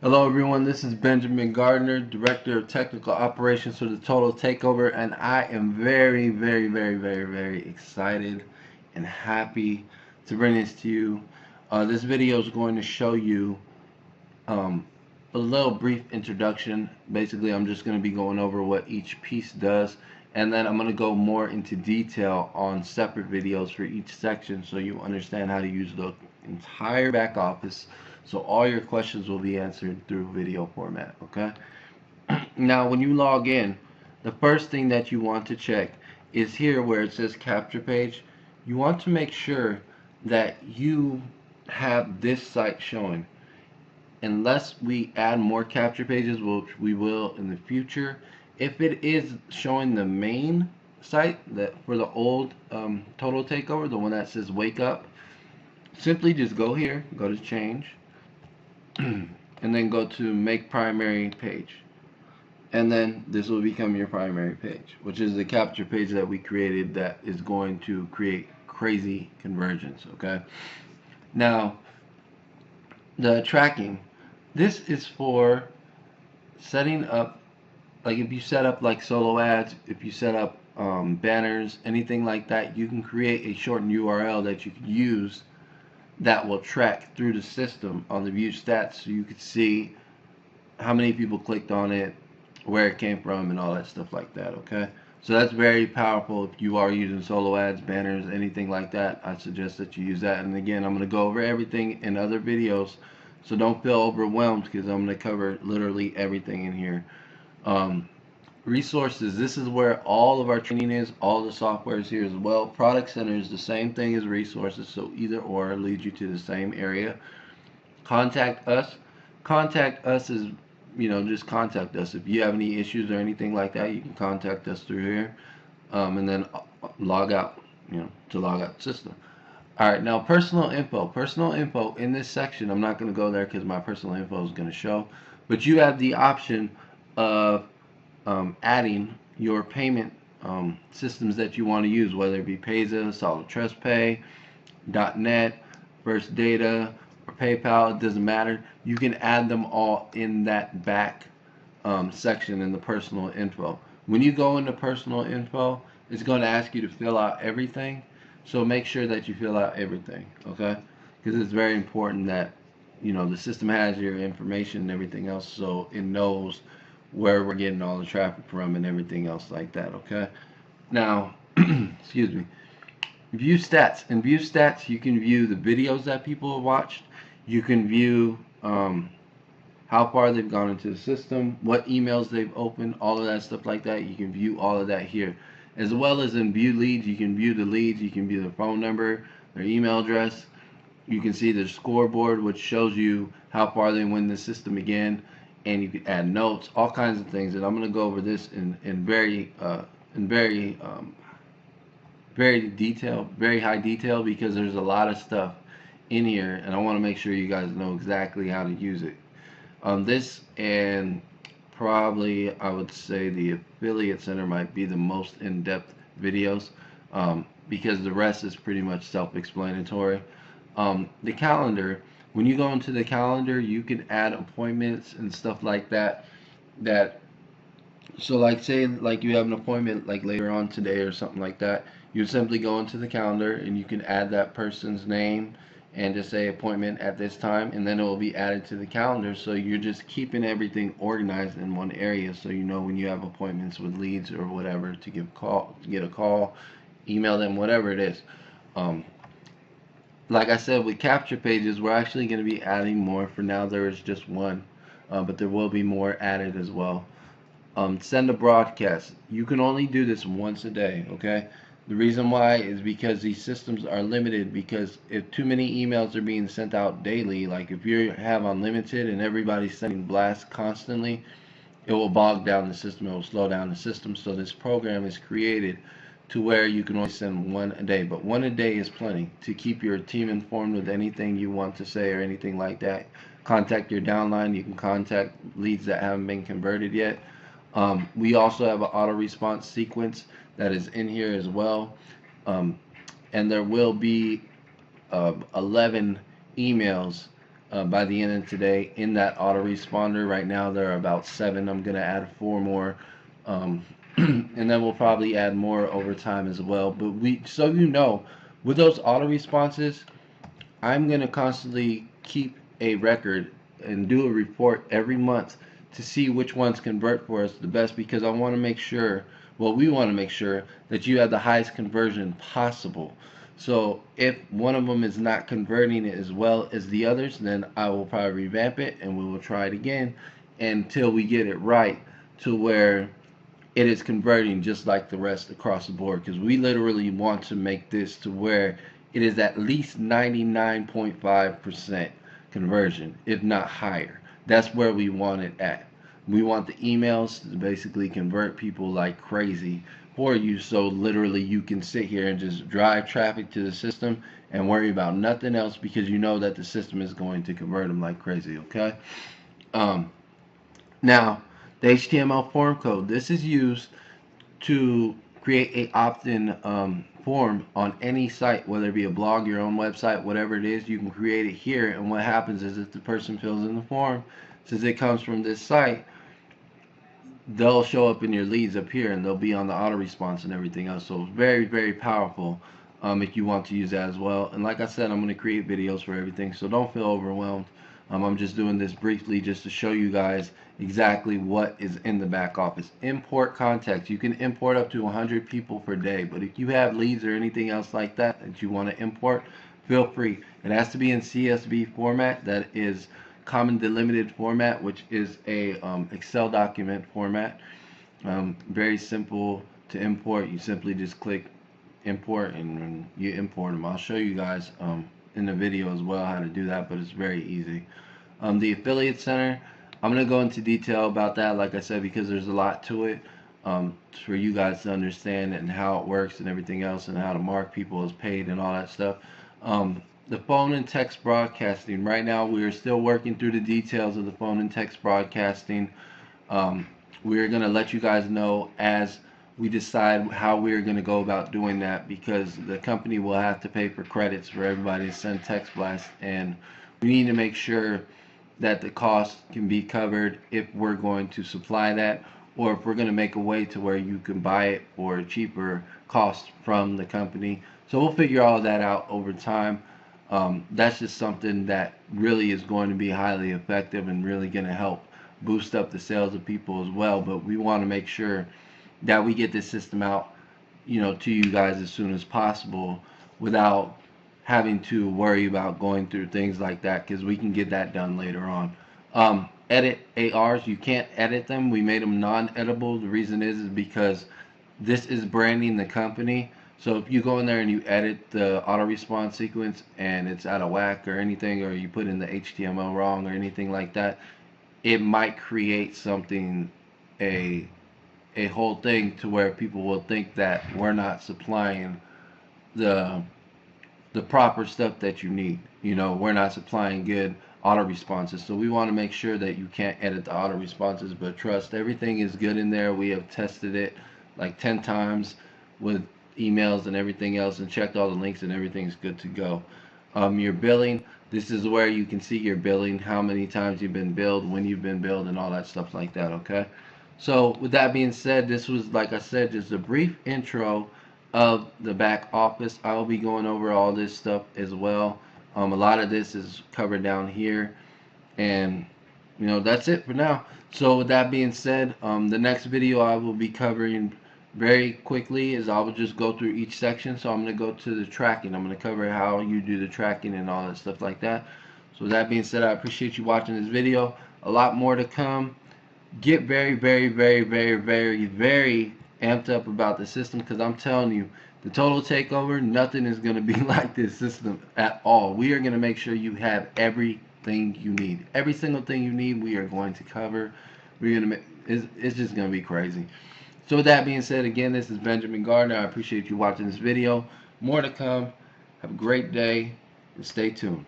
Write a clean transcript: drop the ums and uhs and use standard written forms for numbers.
Hello everyone, this is Benjamin Gardner, Director of Technical Operations for the Total Takeover, and I am very excited and happy to bring this to you. This video is going to show you um, a little brief introduction. Basically, I'm just going to be going over what each piece does, and then I'm going to go more into detail on separate videos for each section so you understand how to use the entire back office, so all your questions will be answered through video format. Okay. Now when you log in, the first thing that you want to check is here where it says capture page. You want to make sure that you have this site showing. Unless we add more capture pages, which we will in the future, if it is showing the main site that for the old Total Takeover, the one that says wake up, simply just go here, go to change, and then go to make primary page. And then this will become your primary page, which is the capture page that we created that is going to create crazy conversions. Okay. Now, the tracking. This is for setting up, like if you set up like solo ads, if you set up banners, anything like that, you can create a shortened URL that you can use that will track through the system on the view stats so you could see how many people clicked on it, where it came from, and all that stuff like that. Okay, so that's very powerful if you are using solo ads, banners, anything like that. I suggest that you use that. And again, I'm going to go over everything in other videos, so don't feel overwhelmed because I'm going to cover literally everything in here. um, Resources, this is where all of our training is, all the software is here as well. Product center is the same thing as resources, so either or leads you to the same area. Contact us. Contact us is, just contact us. If you have any issues or anything like that, you can contact us through here. And then log out, to log out the system. All right, now personal info. Personal info in this section, I'm not going to go there because my personal info is going to show. But you have the option of adding your payment systems that you want to use, whether it be Payza, Solid Trust Pay, .net, First Data, or PayPal. It doesn't matter. You can add them all in that back section in the personal info. When you go into personal info, it's going to ask you to fill out everything. So make sure that you fill out everything, okay? Because it's very important that the system has your information and everything else, so it knows where we're getting all the traffic from and everything else like that, okay? Now, excuse me. View stats. In view stats, you can view the videos that people have watched. You can view how far they've gone into the system, what emails they've opened, all of that stuff like that. You can view all of that here. As well as in view leads, you can view the leads, you can view their phone number, their email address. You can see the scoreboard, which shows you how far they win the system again, and you can add notes, all kinds of things. And I'm going to go over this in very high detail because there's a lot of stuff in here, and I want to make sure you guys know exactly how to use it. This and probably I would say the affiliate center might be the most in-depth videos because the rest is pretty much self-explanatory. The calendar, when you go into the calendar, you can add appointments and stuff like that. So like say like you have an appointment like later on today or something like that, you simply go into the calendar and you can add that person's name and just say appointment at this time, and then it will be added to the calendar. So you're just keeping everything organized in one area, so you know when you have appointments with leads or whatever to get a call, email them, whatever it is. Um, like I said, with capture pages, we're actually going to be adding more. For now, there is just one, but there will be more added as well. Send a broadcast. You can only do this once a day, okay? The reason why is because these systems are limited, because if too many emails are being sent out daily, like if you have unlimited and everybody's sending blasts constantly, it will bog down the system, it will slow down the system. So this program is created to where you can only send one a day, but one a day is plenty to keep your team informed with anything you want to say or anything like that. Contact your downline. You can contact leads that haven't been converted yet. We also have an auto response sequence that is in here as well. Um, and there will be 11 emails by the end of today in that autoresponder. Right now there are about 7. I'm gonna add 4 more, um, and then we'll probably add more over time as well. But so with those auto responses, I'm gonna constantly keep a record and do a report every month to see which ones convert for us the best, because I want to make sure, well, we want to make sure that you have the highest conversion possible. So if one of them is not converting it as well as the others, then I will probably revamp it and we will try it again until we get it right to where it is converting just like the rest across the board, because we literally want to make this to where it is at least 99.5% conversion, if not higher. That's where we want it at. We want the emails to basically convert people like crazy for you, so literally you can sit here and just drive traffic to the system and worry about nothing else, because you know that the system is going to convert them like crazy. Okay. um, Now, the HTML form code, this is used to create a opt-in form on any site, whether it be a blog, your own website, whatever it is. You can create it here, and what happens is if the person fills in the form, since it comes from this site, they'll show up in your leads up here, and they'll be on the auto response and everything else. So it's very, very powerful if you want to use that as well. And like I said, I'm going to create videos for everything, so don't feel overwhelmed. I'm just doing this briefly just to show you guys exactly what is in the back office. Import contacts. You can import up to 100 people per day, but if you have leads or anything else like that that you want to import, feel free. It has to be in CSV format, that is common delimited format, which is a Excel document format. Very simple to import. You simply just click import and you import them. I'll show you guys in the video as well how to do that, but it's very easy. The affiliate center, I'm going to go into detail about that, like I said, because there's a lot to it for you guys to understand and how it works and everything else, and how to mark people as paid and all that stuff. The phone and text broadcasting, right now we are still working through the details of the phone and text broadcasting. We're going to let you guys know as we decide how we're going to go about doing that, because the company will have to pay for credits for everybody to send text blasts, and we need to make sure that the cost can be covered if we're going to supply that, or if we're going to make a way to where you can buy it for a cheaper cost from the company. So we'll figure all that out over time. That's just something that really is going to be highly effective and really going to help boost up the sales of people as well. But we want to make sure that we get this system out, to you guys as soon as possible without having to worry about going through things like that, because we can get that done later on. Edit ARs, you can't edit them. We made them non-editable. The reason is because this is branding the company. So if you go in there and you edit the auto response sequence and it's out of whack or anything, or you put in the HTML wrong or anything like that, it might create something, a whole thing to where people will think that we're not supplying the proper stuff that you need. We're not supplying good auto responses. So we want to make sure that you can't edit the auto responses, but trust, everything is good in there. We have tested it like 10 times with emails and everything else, and checked all the links, and everything's good to go. Your billing, this is where you can see your billing, how many times you've been billed, when you've been billed, and all that stuff like that. Okay, so with that being said, this was, like I said, just a brief intro of the back office. I will be going over all this stuff as well. A lot of this is covered down here, and that's it for now. So with that being said, the next video I will be covering very quickly is I will just go through each section. So I'm going to go to the tracking. I'm going to cover how you do the tracking and all that stuff like that. So with that being said, I appreciate you watching this video. A lot more to come. Get very, very, very, very, very, very amped up about the system, because I'm telling you, the total takeover, nothing is going to be like this system at all. We are going to make sure you have everything you need. Every single thing you need, we are going to cover. We're going to make, it's just going to be crazy. So with that being said, again, this is Benjamin Gardner. I appreciate you watching this video. More to come. Have a great day, and stay tuned.